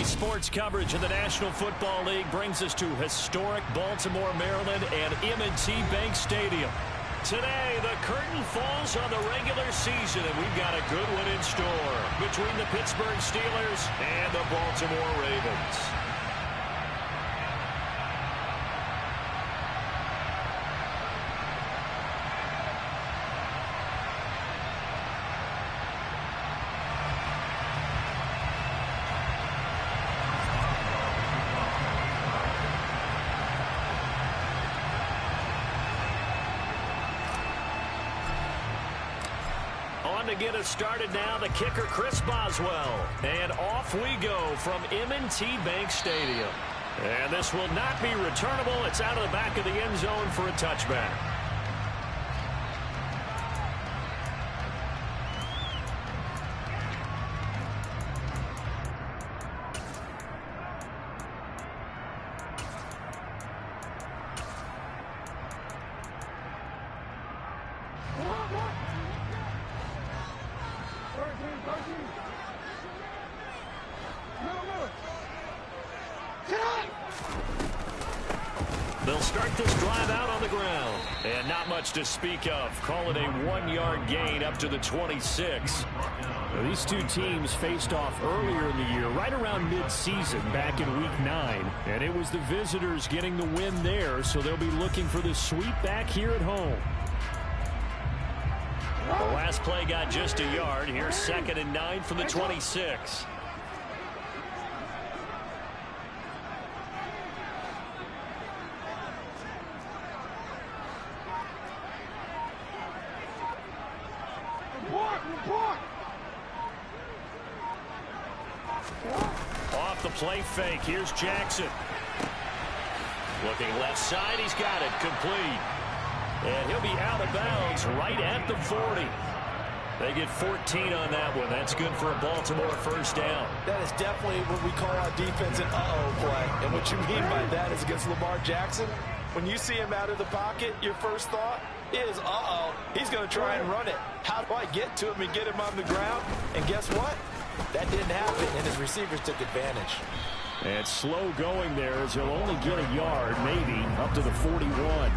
Sports coverage of the National Football League brings us to historic Baltimore, Maryland and M&T Bank Stadium. Today, the curtain falls on the regular season, and we've got a good one in store between the Pittsburgh Steelers and the Baltimore Ravens. To get us started now, the kicker, Chris Boswell. And off we go from M&T Bank Stadium. And this will not be returnable. It's out of the back of the end zone for a touchback. They'll start this drive out on the ground. And not much to speak of. Call it a 1-yard gain up to the 26. Now, these two teams faced off earlier in the year, right around mid-season, back in Week 9. And it was the visitors getting the win there, so they'll be looking for the sweep back here at home. The last play got just a yard. Here's 2nd and 9 from the 26. Off the play fake. Here's Jackson. Looking left side. He's got it. Complete. And he'll be out of bounds right at the 40. They get 14 on that one. That's good for a Baltimore first down. That is definitely what we call our defense an uh-oh play. And what you mean by that is against Lamar Jackson, when you see him out of the pocket, your first thought is, uh-oh, he's going to try and run it. How do I get to him and get him on the ground? And guess what? That didn't happen, and his receivers took advantage. And slow going there as he'll only get a yard, maybe, up to the 41.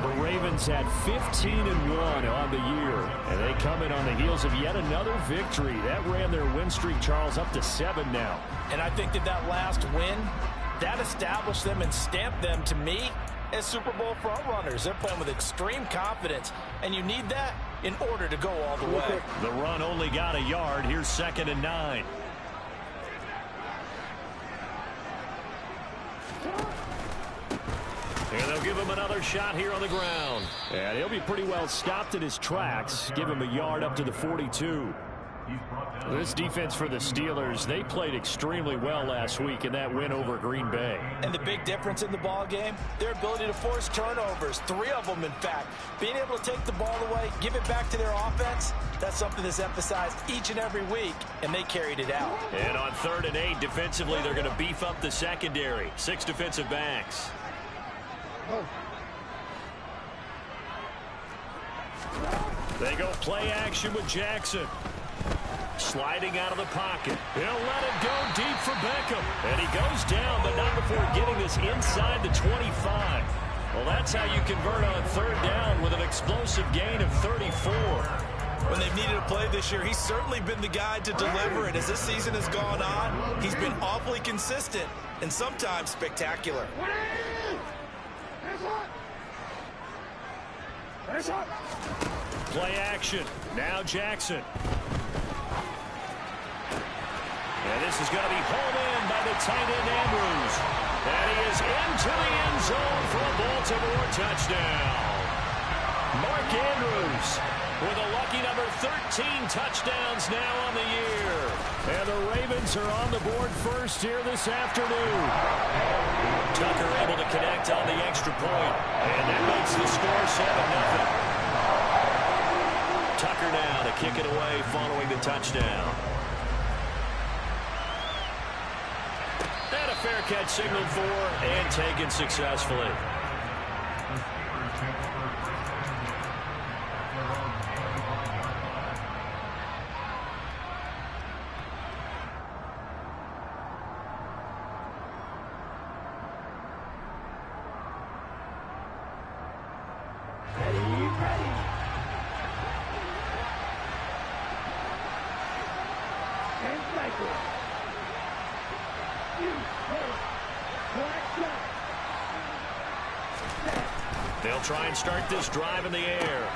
The Ravens had 15-1 on the year, and they come in on the heels of yet another victory. That ran their win streak, Charles, up to 7 now. And I think that last win, that established them and stamped them, to me, as Super Bowl frontrunners. They're playing with extreme confidence, and you need that in order to go all the way. The run only got a yard. Here's 2nd and 9. And they'll give him another shot here on the ground. And he'll be pretty well stopped in his tracks. Give him a yard up to the 42. This defense for the Steelers, they played extremely well last week in that win over Green Bay. And the big difference in the ball game, their ability to force turnovers, 3 of them in fact. Being able to take the ball away, give it back to their offense, that's something that's emphasized each and every week, and they carried it out. And on 3rd and 8, defensively, they're going to beef up the secondary. 6 defensive backs. They go play action with Jackson. Sliding out of the pocket. He'll let it go deep for Beckham. And he goes down, but not before getting this inside the 25. Well, that's how you convert on 3rd down with an explosive gain of 34. When they've needed a play this year, he's certainly been the guy to deliver it. As this season has gone on, he's been awfully consistent and sometimes spectacular. Play action. Now Jackson. And this is going to be hauled in by the tight end Andrews. And he is into the end zone for a Baltimore touchdown. Mark Andrews with a lucky number 13 touchdowns now on the year. And the Ravens are on the board first here this afternoon. Tucker able to connect on the extra point. And that makes the score 7-0. Tucker now to kick it away following the touchdown. And a fair catch signaled for and taken successfully. They'll try and start this drive in the air.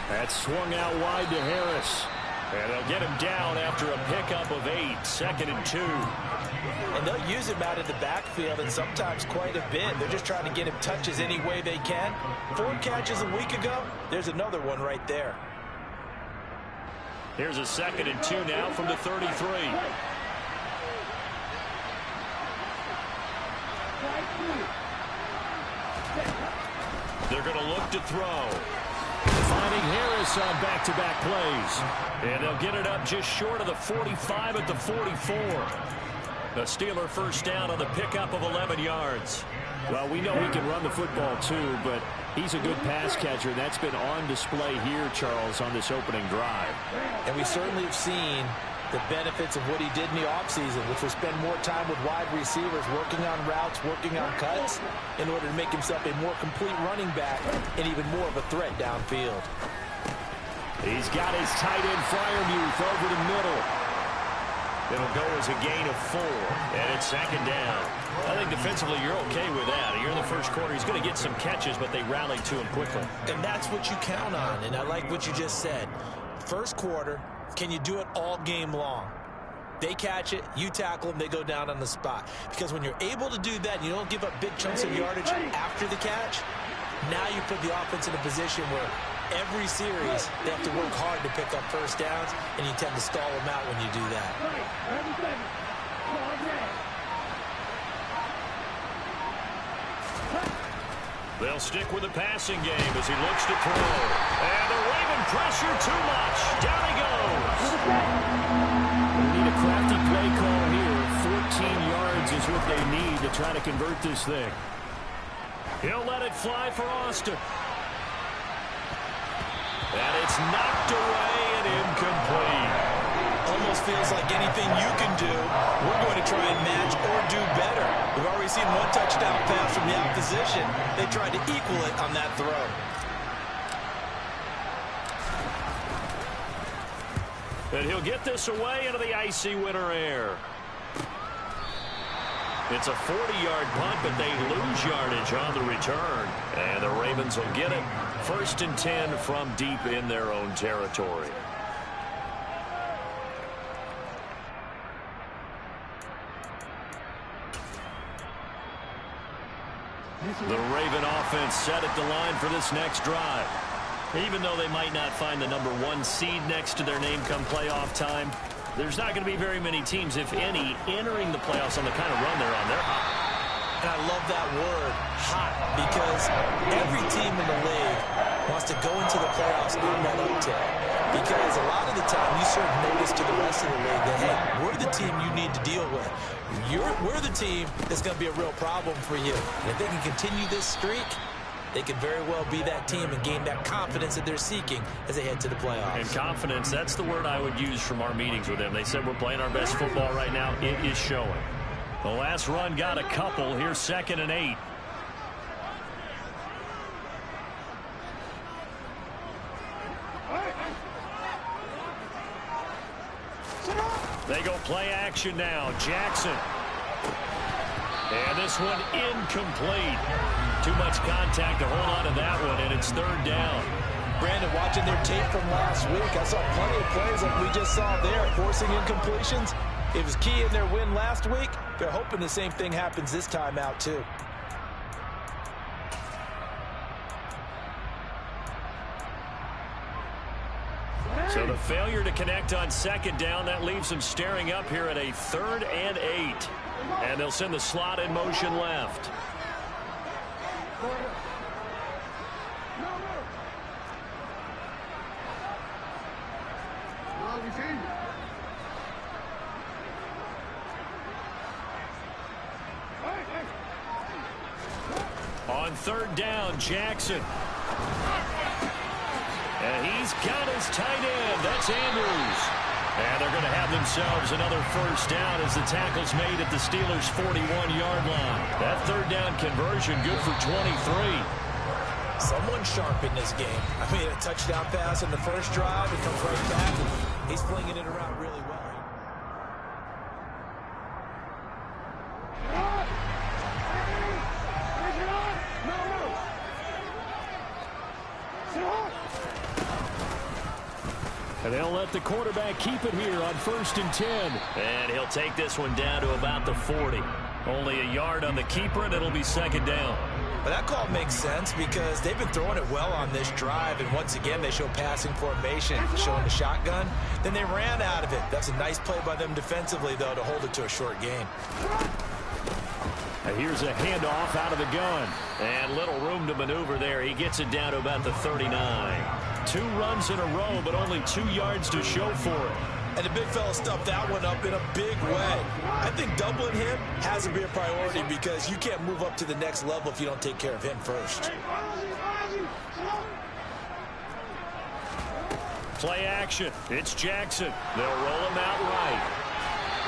That's swung out wide to Harris. And they'll get him down after a pickup of 8, 2nd and 2. And they'll use him out in the backfield, and sometimes quite a bit. They're just trying to get him touches any way they can. 4 catches a week ago. There's another one right there. Here's a 2nd and 2 now from the 33. They're going to look to throw. Finding Harris on back-to-back plays. And they'll get it up just short of the 45 at the 44. The Steeler first down on the pickup of 11 yards. Well, we know he can run the football too, but he's a good pass catcher. That's been on display here, Charles, on this opening drive. And we certainly have seen the benefits of what he did in the offseason, which was spend more time with wide receivers, working on routes, working on cuts, in order to make himself a more complete running back and even more of a threat downfield. He's got his tight end Freiermuth over the middle. It'll go as a gain of 4, and it's 2nd down. I think defensively you're okay with that. Here in the first quarter, he's going to get some catches, but they rallied to him quickly. And that's what you count on, and I like what you just said. First quarter, can you do it all game long? They catch it, you tackle them, they go down on the spot. Because when you're able to do that, and you don't give up big chunks of yardage after the catch, now you put the offense in a position where every series they have to work hard to pick up first downs, and you tend to stall them out when you do that. They'll stick with the passing game as he looks to throw. And the Raven pressure too much. Down he goes. They need a crafty play call here. 14 yards is what they need to try to convert this thing. He'll let it fly for Austin. And it's knocked away and incomplete. Almost feels like anything you can do, we're going to try and match or do better. We've already seen one touchdown pass from the opposition. They tried to equal it on that throw. And he'll get this away into the icy winter air. It's a 40-yard punt, but they lose yardage on the return. And the Ravens will get it 1st and 10 from deep in their own territory. The Raven offense set at the line for this next drive. Even though they might not find the number 1 seed next to their name come playoff time, there's not going to be very many teams, if any, entering the playoffs on the kind of run they're on. They're hot. And I love that word, hot, because every team in the league wants to go into the playoffs on that uptick. Because a lot of the time you serve notice to the rest of the league that, hey, we're the team you need to deal with. We're the team that's going to be a real problem for you. And if they can continue this streak, they could very well be that team and gain that confidence that they're seeking as they head to the playoffs. And confidence, that's the word I would use from our meetings with them. They said we're playing our best football right now. It is showing. The last run got a couple. Here's 2nd and 8. They go play action now. Jackson. And this one incomplete. Too much contact to hold on to that one, and it's 3rd down. Brandon, watching their tape from last week, I saw plenty of plays like we just saw there, forcing incompletions. It was key in their win last week. They're hoping the same thing happens this time out, too. So the failure to connect on 2nd down, that leaves them staring up here at a 3rd and 8. And they'll send the slot in motion left. On 3rd down, Jackson. And he's got his tight end. That's Andrews. And they're going to have themselves another 1st down as the tackle's made at the Steelers' 41-yard line. That 3rd down conversion good for 23. Someone sharp in this game. I mean, a touchdown pass in the first drive. It comes right back. He's flinging it around really well. And they'll let the quarterback keep it here on 1st and 10. And he'll take this one down to about the 40. Only a yard on the keeper, and it'll be 2nd down. But that call makes sense because they've been throwing it well on this drive, and once again they show passing formation, showing the shotgun. Then they ran out of it. That's a nice play by them defensively, though, to hold it to a short gain. And here's a handoff out of the gun. And little room to maneuver there. He gets it down to about the 39. 2 runs in a row, but only 2 yards to show for it. And the big fella stuffed that one up in a big way. I think doubling him has to be a priority because you can't move up to the next level if you don't take care of him first. Play action. It's Jackson. They'll roll him out right.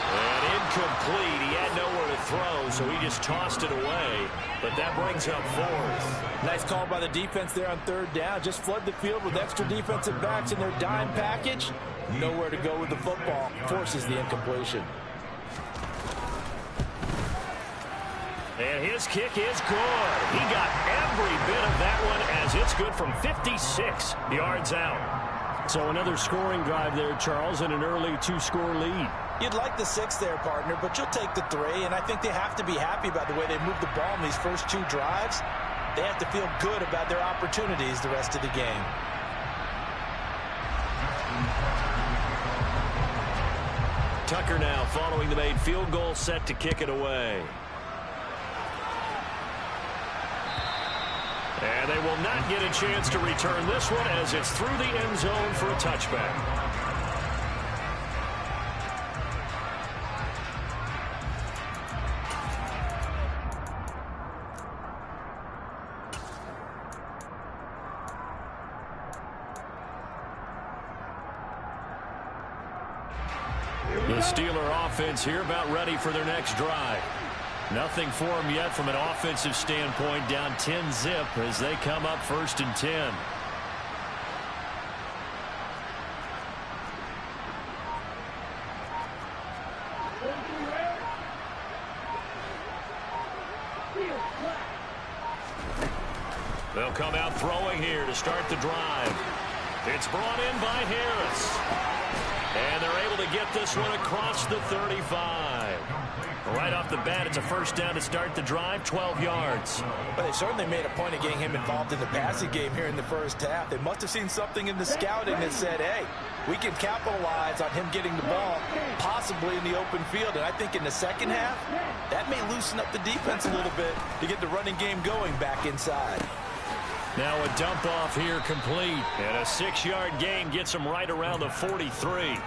And incomplete. He had nowhere to throw, so he just tossed it away. But that brings up 4th. Nice call by the defense there on 3rd down. Just flood the field with extra defensive backs in their dime package. Nowhere to go with the football. Forces the incompletion. And his kick is good. He got every bit of that one as it's good from 56 yards out. So another scoring drive there, Charles, and an early 2-score lead. You'd like the 6 there, partner, but you'll take the 3, and I think they have to be happy about the way they moved the ball in these first 2 drives. They have to feel good about their opportunities the rest of the game. Tucker now following the made field goal, set to kick it away. And they will not get a chance to return this one as it's through the end zone for a touchback. The Steeler offense here about ready for their next drive. Nothing for them yet from an offensive standpoint, down 10-zip as they come up 1st and 10. They'll come out throwing here to start the drive. It's brought in by Harris. And they're able to get this one across the 35. Right off the bat, it's a 1st down to start the drive, 12 yards. But they certainly made a point of getting him involved in the passing game here in the 1st half. They must have seen something in the scouting that said, hey, we can capitalize on him getting the ball, possibly in the open field. And I think in the 2nd half, that may loosen up the defense a little bit to get the running game going back inside. Now a dump off here complete. And a 6-yard gain gets him right around the 43.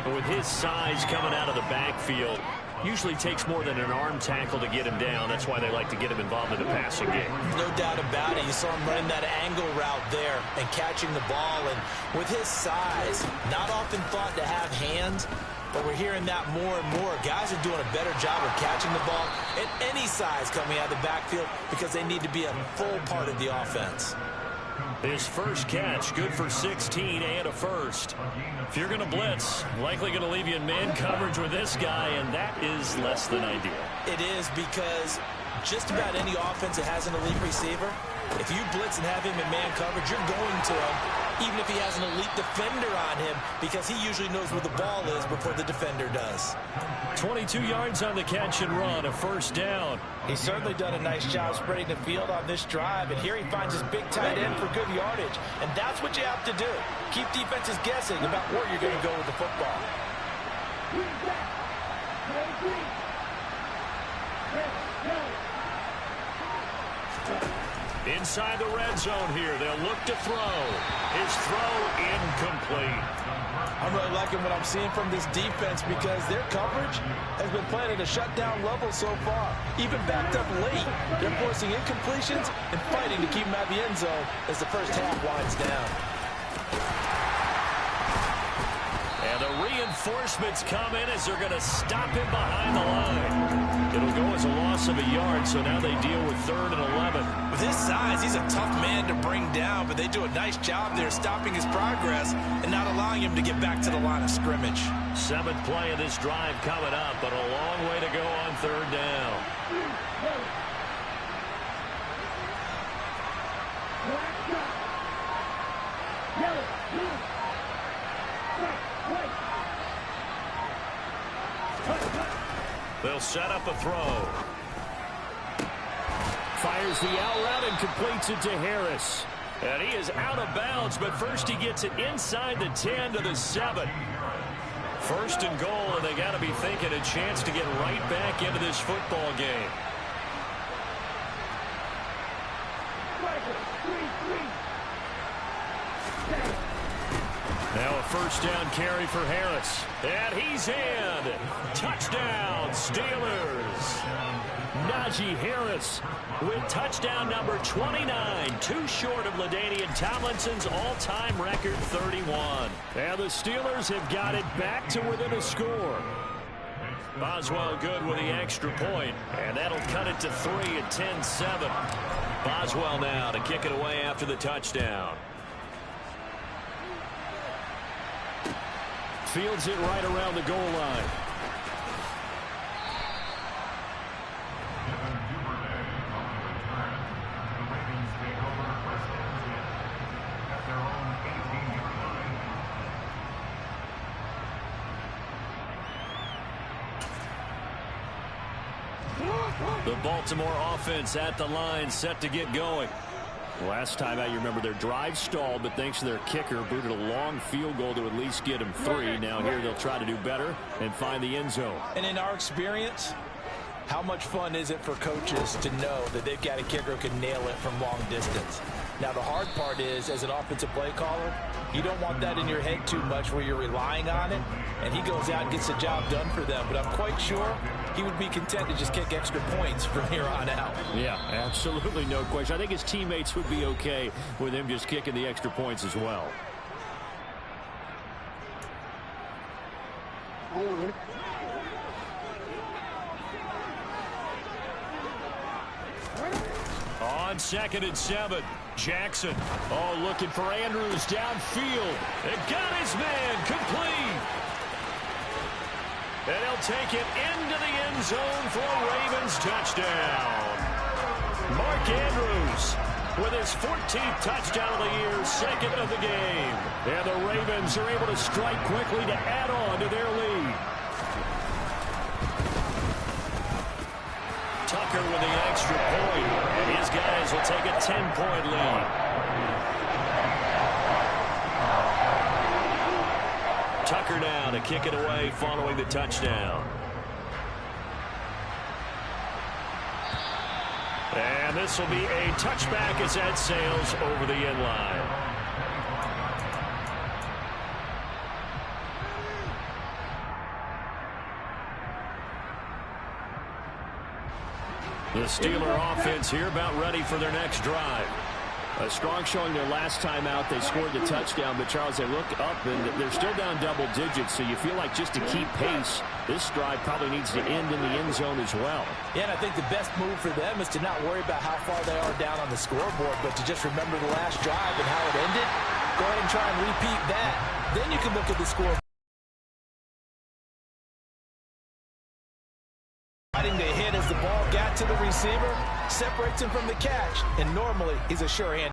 But with his size coming out of the backfield, usually takes more than an arm tackle to get him down. That's why they like to get him involved in the passing game. No doubt about it. You saw him running that angle route there and catching the ball. And with his size, not often thought to have hands, but we're hearing that more and more. Guys are doing a better job of catching the ball at any size coming out of the backfield because they need to be a full part of the offense. His first catch, good for 16 and a 1st. If you're going to blitz, likely going to leave you in man coverage with this guy, and that is less than ideal. It is because just about any offense that has an elite receiver, if you blitz and have him in man coverage, you're going to him, even if he has an elite defender on him, because he usually knows where the ball is before the defender does. 22 yards on the catch and run, a 1st down. He's certainly done a nice job spreading the field on this drive, and here he finds his big tight end for good yardage, and that's what you have to do. Keep defenses guessing about where you're going to go with the football. Inside the red zone here, they'll look to throw. His throw incomplete. I'm really liking what I'm seeing from this defense because their coverage has been playing at a shutdown level so far. Even backed up late, they're forcing incompletions and fighting to keep them out of the end zone as the 1st half winds down. And the reinforcements come in as they're going to stop him behind the line. It'll go as a loss of a yard, so now they deal with 3rd and 11. With his size, he's a tough man to bring down, but they do a nice job there stopping his progress and not allowing him to get back to the line of scrimmage. 7th play of this drive coming up, but a long way to go on 3rd down. They'll set up a throw. Fires the out route and completes it to Harris. And he is out of bounds, but first he gets it inside the 10 to the 7. First and goal, and they got to be thinking a chance to get right back into this football game. Now a first down carry for Harris. And he's in. Touchdown, Steelers. Najee Harris With touchdown number 29, too short of LaDainian Tomlinson's all-time record 31. And the Steelers have got it back to within a score. Boswell good with the extra point, and that'll cut it to 3 at 10-7. Boswell now to kick it away after the touchdown. Fields it right around the goal line. The Baltimore offense at the line, set to get going. Last time out, you remember their drive stalled, but thanks to their kicker, booted a long field goal to at least get them 3. Now here they'll try to do better and find the end zone. And in our experience, how much fun is it for coaches to know that they've got a kicker who can nail it from long distance? Now, the hard part is, as an offensive play caller, you don't want that in your head too much where you're relying on it, and he goes out and gets the job done for them. But I'm quite sure he would be content to just kick extra points from here on out. Yeah, absolutely no question. I think his teammates would be okay with him just kicking the extra points as well. On 2nd and 7, Jackson. Oh, looking for Andrews downfield. They got his man complete. And he'll take it into the end zone for a Ravens touchdown. Mark Andrews with his 14th touchdown of the year, 2nd of the game. And the Ravens are able to strike quickly to add on to their lead. Tucker with the extra point, and his guys will take a 10-point lead. Tucker now to kick it away following the touchdown. And this will be a touchback as that sails over the end line. The Steeler offense here about ready for their next drive. A strong showing their last time out. They scored the touchdown, but Charles, they look up and they're still down double digits, so you feel like just to keep pace, this drive probably needs to end in the end zone as well. Yeah, and I think the best move for them is to not worry about how far they are down on the scoreboard, but to just remember the last drive and how it ended. Go ahead and try and repeat that. Then you can look at the score. Fighting to hit as the ball got to the receiver, separates him from the catch, and normally he's a sure hand.